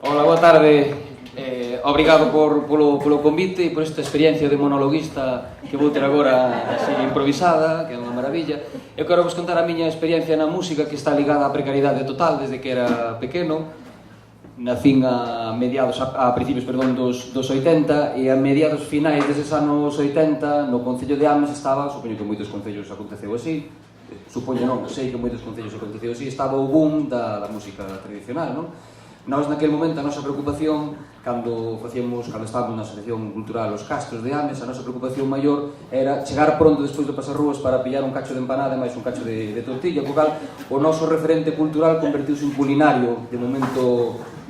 Hola, boa tarde. Obrigado polo convite e por esta experiencia de monologuista que vou ter agora así improvisada, que é unha maravilla. Eu quero vos contar a miña experiencia na música, que está ligada á precariedade total desde que era pequeno. Nacín a principios dos 80, e a mediados finais deses anos 80 no Concello de Ames estaba, supoño que en moitos concellos aconteceu así, supoño non, sei que en moitos concellos aconteceu así, estaba o boom da música tradicional, non? Nós naquele momento a nosa preocupación, cando estábamos na Asociación Cultural Os Castros de Ames, a nosa preocupación maior era chegar pronto despois do pasarrúas para pillar un cacho de empanada e máis un cacho de tortilla, co cal o noso referente cultural convertiuse en culinario dun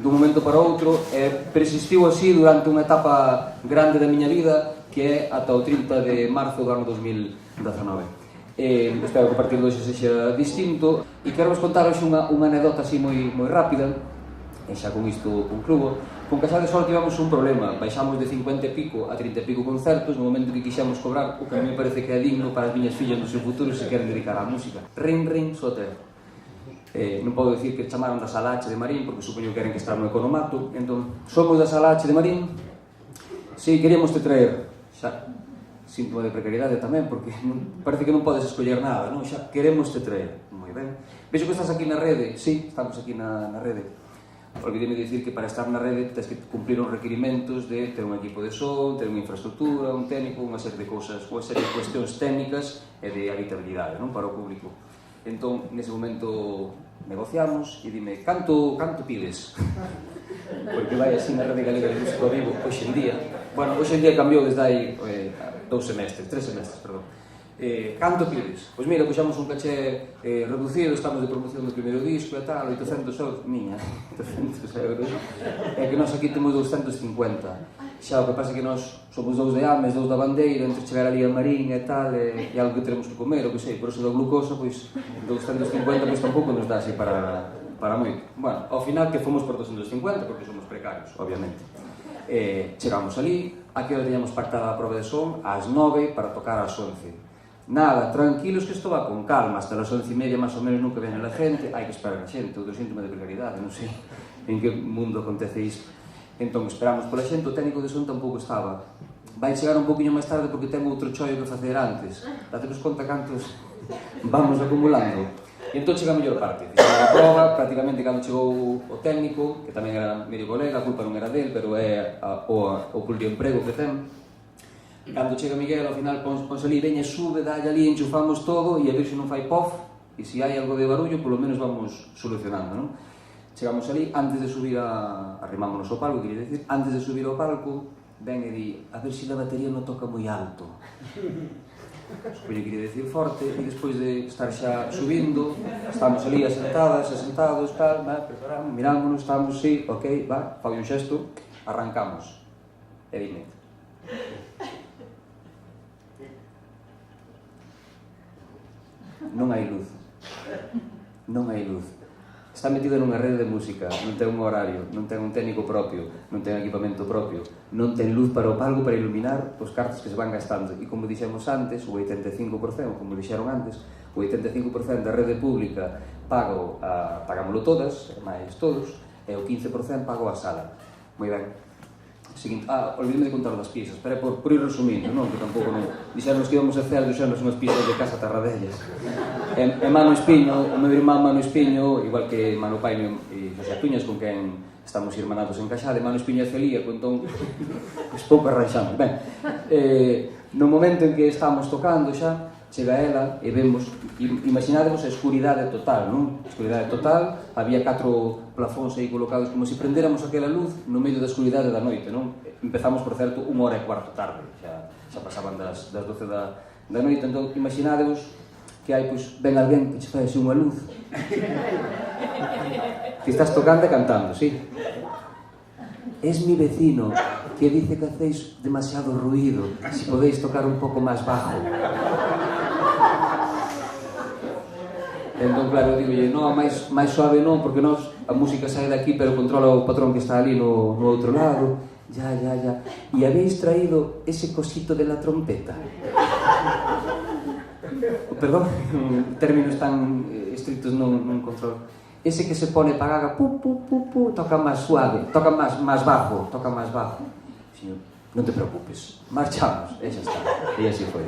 momento para outro, e persistiu así durante unha etapa grande da miña vida, que é ata o 30 de marzo do ano 2019. Espero que a partir de hoxe sexa distinto, e quero vos contar hoxe unha anedota así moi rápida, e xa con isto concluo. Con Casal de Sol tivemos un problema, baixamos de 50 e pico a 30 e pico concertos no momento que quixemos cobrar o que a mí me parece que é digno para as miñas fillas no seu futuro se queren dedicar á música. Ring, soter. Non podo dicir que chamaron da Sala H de Marín, porque supoño que queren que estar no Economato. Entón, somos da Sala H de Marín. Si, queríamos te traer, xa, síntoma de precariedade tamén, porque parece que non podes escoller nada, non? Xa, queremos te traer. Moi ben. Vexo que estás aquí na rede. Si, estamos aquí na rede. Olvidei dicir que para estar na rede tens que cumplir uns requirimentos de ter un equipo de son, ter unha infraestructura, un técnico, unha serie de cousas, unha serie de cuestións técnicas e de habitabilidade, non, para o público. Entón, nese momento negociamos e dime, canto pides? Porque vai así na Rede Galega de Música ao Vivo hoxe en día. Bueno, hoxe en día cambiou desde hai 3 semestres, perdón. Canto pides? Pois mira, puxamos un caché reducido, estamos de promoción do primeiro disco e tal, 800 euros, miña, 800 euros. É que nós aquí temos 250. Xa, o que pasa é que nós somos dous de Ames, dous da Bandeira, entre chegar ali a Marín e tal, e algo que teremos que comer, o que sei, por eso da glucosa, pois 250 pois tampouco nos dá así para moito. Bueno, ao final que fomos por 250, porque somos precarios, obviamente. Chegamos ali, aquí hora teníamos pactada a prova de son ás 9 para tocar ás 11. Nada, tranquilos que isto va con calma, hasta as 11:30 máis ou menos nunca ven a xente, hai que esperar a xente, outro síntoma de precariedade, non sei en que mundo acontece isto. Entón, esperamos pola xente, o técnico de son tampouco estaba. Vai chegar un poquinho máis tarde porque ten outro chollo que facer antes. Datenos conta cantos vamos acumulando. E entón chega a mellor parte. Fixemos a prova, prácticamente cando chegou o técnico, que tamén era medio colega, a culpa non era del, pero é o emprego que ten. Cando chega Miguel, ao final ponse ali, veña, sube, dalle ali, enchufamos todo e a ver se non fai pof, e se hai algo de barullo, polo menos vamos solucionando, non? Chegamos ali, antes de subir arrimámonos ao palco, quería decir, antes de subir ao palco, ven e di, a ver se a batería non toca moi alto. Supoño que quería decir forte, e despois de estar xa subindo, estamos ali asentados, tal, preparamos, mirámonos, estamos, sí, ok, va, fai un xesto, arrancamos. E dime, non hai luz. Está metido nunha rede de música, non ten un horario, non ten un técnico propio, non ten equipamento propio, non ten luz para o palco para iluminar os cartos que se van gastando. E como dixemos antes, o 85%, como dixeron antes, o 85% da rede pública pagámoslo todas, máis todos, e o 15% pago a sala. Moi ben. Seguinte, olvideme de contar das piezas, pero por ir resumindo, non? Que tampouco non... Dixernos que íbamos a hacer unhas piezas de Casa Tarradellas. E Mano Espiño, o meu irmán Mano Espiño, igual que Mano Paino e José Tuñas, con quen estamos irmanados en Caxade, Mano Espiño é celíaco, entón, pois pouco arranxamos. Ben, no momento en que estamos tocando xa, chega ela e vemos, imaginádemos a escuridade total, non? Escuridade total, había 4 plafóns aí colocados como se prendéramos aquela luz no medio da escuridade da noite, non? Empezamos, por certo, 1:15 tarde, xa pasaban das 12 da noite, entón imaginádemos que hai, pois, ven alguén que che fai así unha luz. Que estás tocando e cantando, sí. Es mi vecino que dice que hacéis demasiado ruido, si podéis tocar un pouco máis bajo. Entón, claro, digo, non, máis suave non, porque nós, a música sae daqui, pero controla o patrón que está ali no outro lado. Ya. E habéis traído ese cosito de la trompeta? Perdón, términos tan estrictos non controlo. ese que se pone para gaga, pu, pu, pu, pu, toca máis suave, toca máis bajo, toca máis bajo. Dixen, non te preocupes, marchamos, e xa está. E así foi.